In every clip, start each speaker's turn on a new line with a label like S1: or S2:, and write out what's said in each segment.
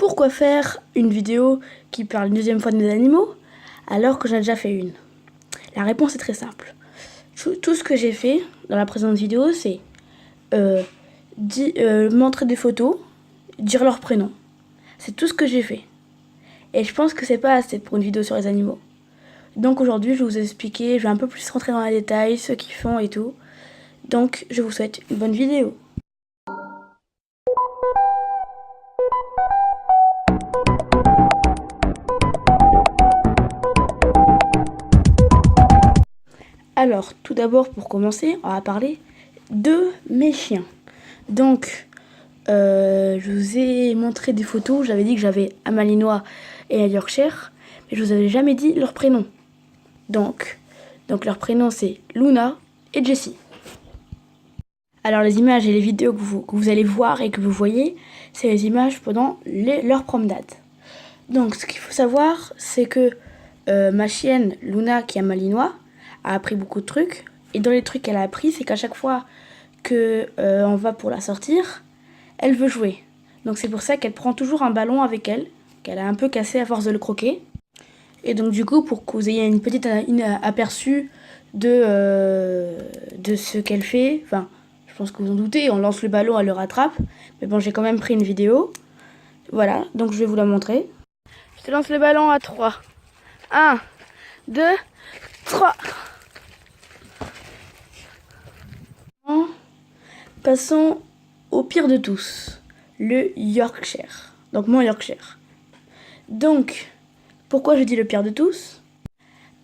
S1: pourquoi faire une vidéo qui parle une deuxième fois des animaux alors que j'en ai déjà fait une? La réponse est très simple. Tout ce que j'ai fait dans la présente vidéo, c'est montrer des photos, dire leur prénom. C'est tout ce que j'ai fait. Et je pense que c'est pas assez pour une vidéo sur les animaux. Donc aujourd'hui, je vais vous expliquer, je vais un peu plus rentrer dans les détails, ce qu'ils font et tout. Donc je vous souhaite une bonne vidéo. Alors, tout d'abord, pour commencer, on va parler de mes chiens. Donc, je vous ai montré des photos. J'avais dit que j'avais un Malinois et un Yorkshire, mais je vous avais jamais dit leur prénom. Donc leur prénom c'est Luna et Jessie. Alors les images et les vidéos que vous allez voir et que vous voyez, c'est les images pendant leur promenade. Donc ce qu'il faut savoir, c'est que ma chienne Luna, qui est un Malinois, a appris beaucoup de trucs. Et dans les trucs qu'elle a appris, c'est qu'à chaque fois que on va pour la sortir, elle veut jouer. Donc c'est pour ça qu'elle prend toujours un ballon avec elle, qu'elle a un peu cassé à force de le croquer. Et donc du coup, pour que vous ayez une petite aperçu de ce qu'elle fait, enfin, je pense que vous en doutez, on lance le ballon, elle le rattrape. Mais bon, j'ai quand même pris une vidéo. Voilà, donc je vais vous la montrer. Je te lance le ballon à 3. 1, 2, 3. Passons au pire de tous, le Yorkshire. Donc mon Yorkshire. Donc, pourquoi je dis le pire de tous?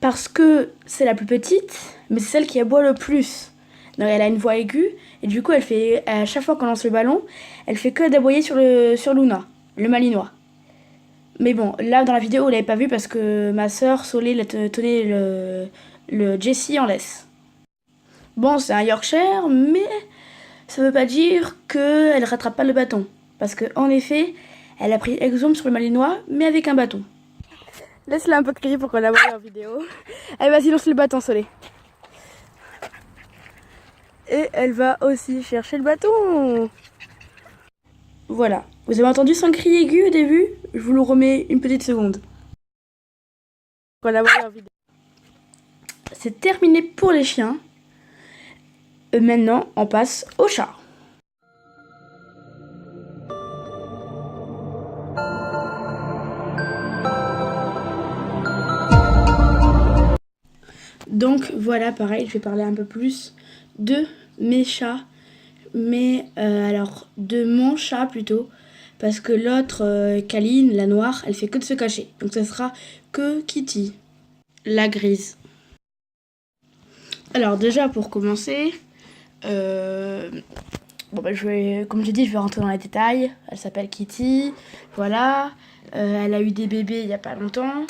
S1: Parce que c'est la plus petite, mais c'est celle qui aboie le plus. Donc elle a une voix aiguë, et du coup elle fait, à chaque fois qu'on lance le ballon, elle fait que d'aboyer sur Luna, le Malinois. Mais bon, là dans la vidéo vous l'avez pas vu parce que ma soeur Solé tenait le Jessie en laisse. Bon, c'est un Yorkshire, mais ça veut pas dire qu'elle rattrape pas le bâton. Parce que en effet, elle a pris exemple sur le Malinois, mais avec un bâton. Laisse-la un peu crier pour qu'on la voie en vidéo. Allez, vas-y, lance le bâton, Solé. Et elle va aussi chercher le bâton. Voilà. Vous avez entendu son cri aigu au début? Je vous le remets une petite seconde. Pour la voie en vidéo. C'est terminé pour les chiens. Maintenant, on passe aux chats. Donc voilà, pareil, je vais parler un peu plus de mes chats, mais alors de mon chat plutôt, parce que l'autre, Kaline, la noire, elle fait que de se cacher. Donc ça sera que Kitty, la grise. Alors déjà pour commencer, comme j'ai dit, je vais rentrer dans les détails. Elle s'appelle Kitty, voilà. Elle a eu des bébés il n'y a pas longtemps.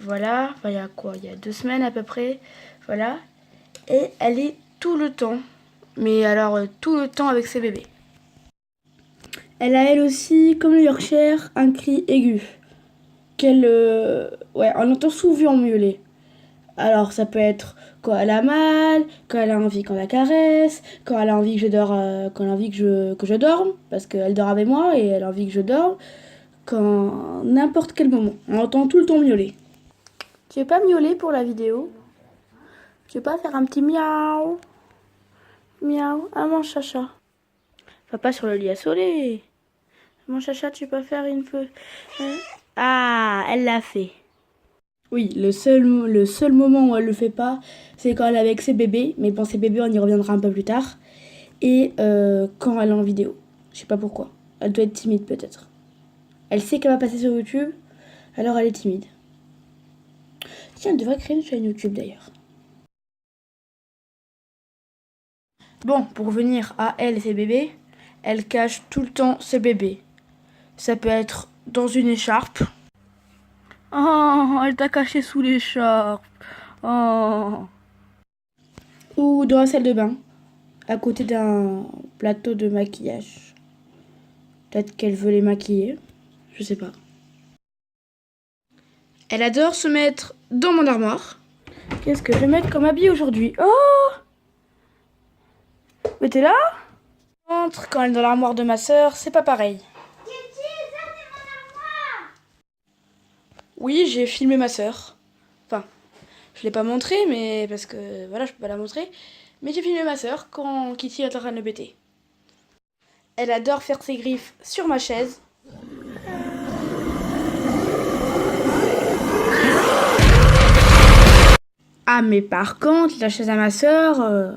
S1: Voilà, enfin, il y a quoi? Il y a 2 semaines à peu près. Voilà. Et elle est tout le temps. Mais alors, tout le temps avec ses bébés. Elle a elle aussi, comme le Yorkshire, un cri aigu. Ouais, on entend souvent miauler. Alors, ça peut être quand elle a mal, quand elle a envie qu'on la caresse, quand elle a envie que je dors, quand elle a envie que je dorme, parce qu'elle dort avec moi et elle a envie que je dorme, quand n'importe quel moment. On entend tout le temps miauler. Tu veux pas miauler pour la vidéo? Tu veux pas faire un petit miaou? Miaou, ah mon chacha. Va pas sur le lit à Solé. Mon chacha, tu veux pas faire une peu... Ah, elle l'a fait. Oui, le seul moment où elle le fait pas, c'est quand elle est avec ses bébés. Mais bon, ses bébés, on y reviendra un peu plus tard. Et quand elle est en vidéo. Je sais pas pourquoi. Elle doit être timide peut-être. Elle sait qu'elle va passer sur YouTube, alors elle est timide. Tiens, elle devrait créer une chaîne YouTube d'ailleurs. Bon, pour revenir à elle et ses bébés, elle cache tout le temps ses bébés. Ça peut être dans une écharpe. Oh, elle t'a caché sous l'écharpe. Oh. Ou dans la salle de bain, à côté d'un plateau de maquillage. Peut-être qu'elle veut les maquiller, je sais pas. Elle adore se mettre dans mon armoire. Qu'est-ce que je vais mettre comme habit aujourd'hui? Oh! Mais t'es là? Quand elle est dans l'armoire de ma soeur, c'est pas pareil. Oui, j'ai filmé ma sœur. Enfin, je l'ai pas montré, mais parce que voilà, je peux pas la montrer. Mais j'ai filmé ma sœur quand Kitty est en train de le bêter. Elle adore faire ses griffes sur ma chaise. Ah, mais par contre, la chaise à ma sœur.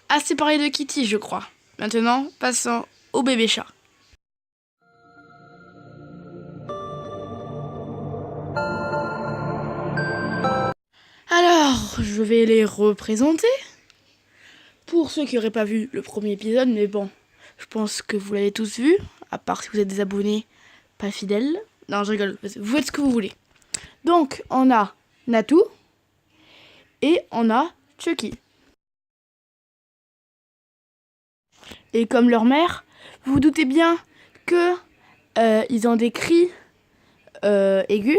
S1: Assez parlé de Kitty, je crois. Maintenant, passons au bébé chat. Alors, je vais les représenter. Pour ceux qui n'auraient pas vu le premier épisode, mais bon, je pense que vous l'avez tous vu, à part si vous êtes des abonnés pas fidèles. Non, je rigole, vous faites ce que vous voulez. Donc, on a Natou et on a Chucky. Et comme leur mère, vous vous doutez bien que ils ont des cris aigus.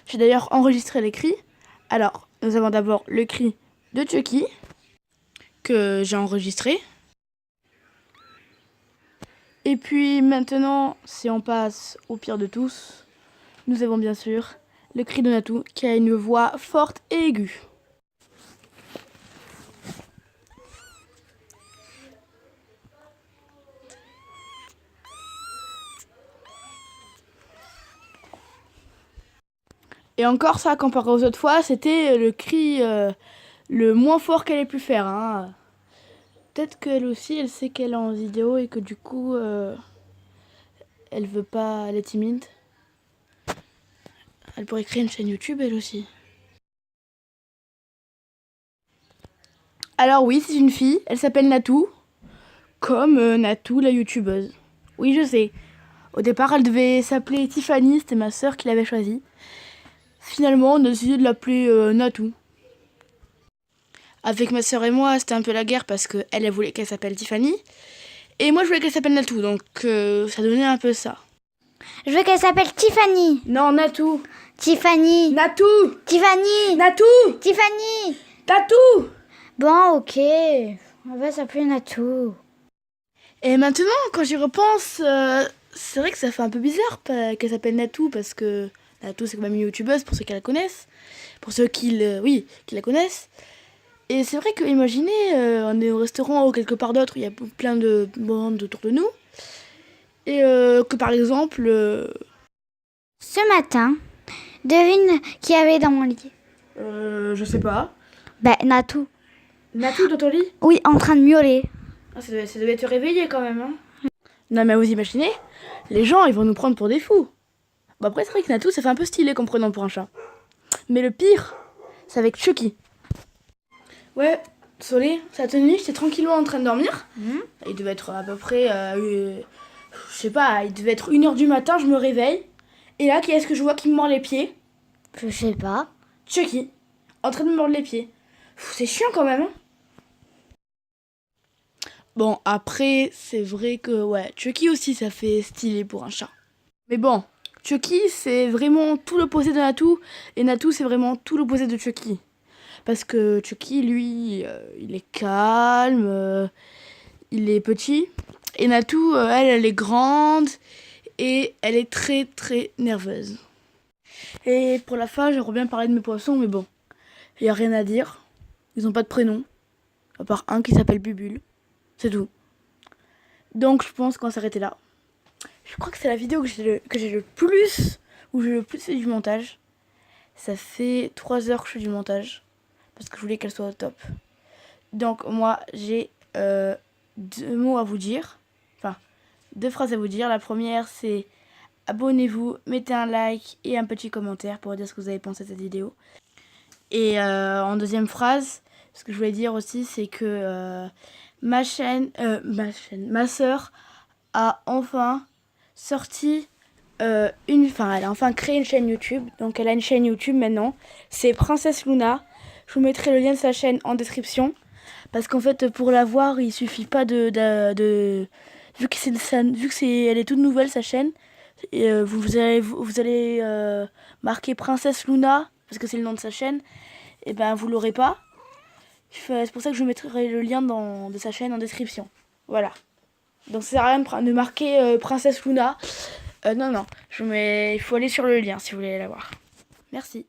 S1: J'ai d'ailleurs enregistré les cris. Alors, nous avons d'abord le cri de Chucky que j'ai enregistré. Et puis maintenant, si on passe au pire de tous, nous avons bien sûr le cri de Natou qui a une voix forte et aiguë. Et encore ça, comparé aux autres fois, c'était le cri le moins fort qu'elle ait pu faire. Hein. Peut-être qu'elle aussi, elle sait qu'elle est en vidéo et que du coup, elle veut pas, elle est timide. Elle pourrait créer une chaîne YouTube, elle aussi. Alors oui, c'est une fille, elle s'appelle Natou, comme Natou, la youtubeuse. Oui, je sais. Au départ, elle devait s'appeler Tiffany, c'était ma sœur qui l'avait choisie. Finalement, on a décidé de l'appeler Natou. Avec ma sœur et moi, c'était un peu la guerre parce qu'elle, elle voulait qu'elle s'appelle Tiffany. Et moi, je voulais qu'elle s'appelle Natou, donc ça donnait un peu ça.
S2: Je veux qu'elle s'appelle Tiffany.
S1: Non, Natou.
S2: Tiffany.
S1: Natou.
S2: Tiffany.
S1: Natou.
S2: Tiffany.
S1: Tatou.
S2: Bon, ok. On va s'appeler Natou.
S1: Et maintenant, quand j'y repense, c'est vrai que ça fait un peu bizarre qu'elle s'appelle Natou, parce que Natou, c'est quand même une youtubeuse, pour ceux qui la connaissent. Pour ceux qui la connaissent. Et c'est vrai que, imaginez, on est au restaurant ou quelque part d'autre, il y a plein de bandes autour de nous. Et que par exemple...
S2: Ce matin, devine qui y avait dans mon lit.
S1: Je sais pas.
S2: Ben, Natou.
S1: Natou dans ton lit?
S2: Oui, en train de miauler.
S1: Ah, ça devait te réveiller quand même, hein. Non mais vous imaginez, les gens ils vont nous prendre pour des fous. Bon après c'est vrai que Natou ça fait un peu stylé comme prénom pour un chat. Mais le pire, c'est avec Chucky. Ouais, Solé, ça tenait, j'étais tranquillement en train de dormir. Il devait être à peu près, je sais pas, il devait être 1h du matin, je me réveille. Et là, qui est-ce que je vois qui me mord les pieds?
S2: Je sais pas.
S1: Chucky, en train de me mordre les pieds. C'est chiant quand même, hein. Bon, après, c'est vrai que, ouais, Chucky aussi, ça fait stylé pour un chat. Mais bon, Chucky, c'est vraiment tout l'opposé de Natou. Et Natou, c'est vraiment tout l'opposé de Chucky. Parce que Chucky, lui, il est calme, il est petit. Et Natou, elle est grande et elle est très, très nerveuse. Et pour la fin, j'aimerais bien parler de mes poissons, mais bon, il n'y a rien à dire. Ils n'ont pas de prénom, à part un qui s'appelle Bubule. C'est tout. Donc je pense qu'on va s'arrêter là. Je crois que c'est la vidéo que j'ai le plus, où j'ai le plus fait du montage. Ça fait 3 heures que je fais du montage, parce que je voulais qu'elle soit au top. Donc moi j'ai 2 mots à vous dire, enfin 2 phrases à vous dire. La première c'est abonnez-vous, mettez un like et un petit commentaire pour dire ce que vous avez pensé de cette vidéo. Et en deuxième phrase, ce que je voulais dire aussi c'est que ma sœur a enfin sorti elle a enfin créé une chaîne YouTube. Donc elle a une chaîne YouTube maintenant, c'est Princesse Luna. Je vous mettrai le lien de sa chaîne en description. Parce qu'en fait, pour la voir, il suffit pas vu que elle est toute nouvelle sa chaîne. Et, vous allez marquer Princesse Luna parce que c'est le nom de sa chaîne. Et ben vous l'aurez pas. C'est pour ça que je mettrai le lien de sa chaîne en description. Voilà. Donc ça sert à rien de marquer Princesse Luna. Non, non. Il faut aller sur le lien si vous voulez la voir. Merci.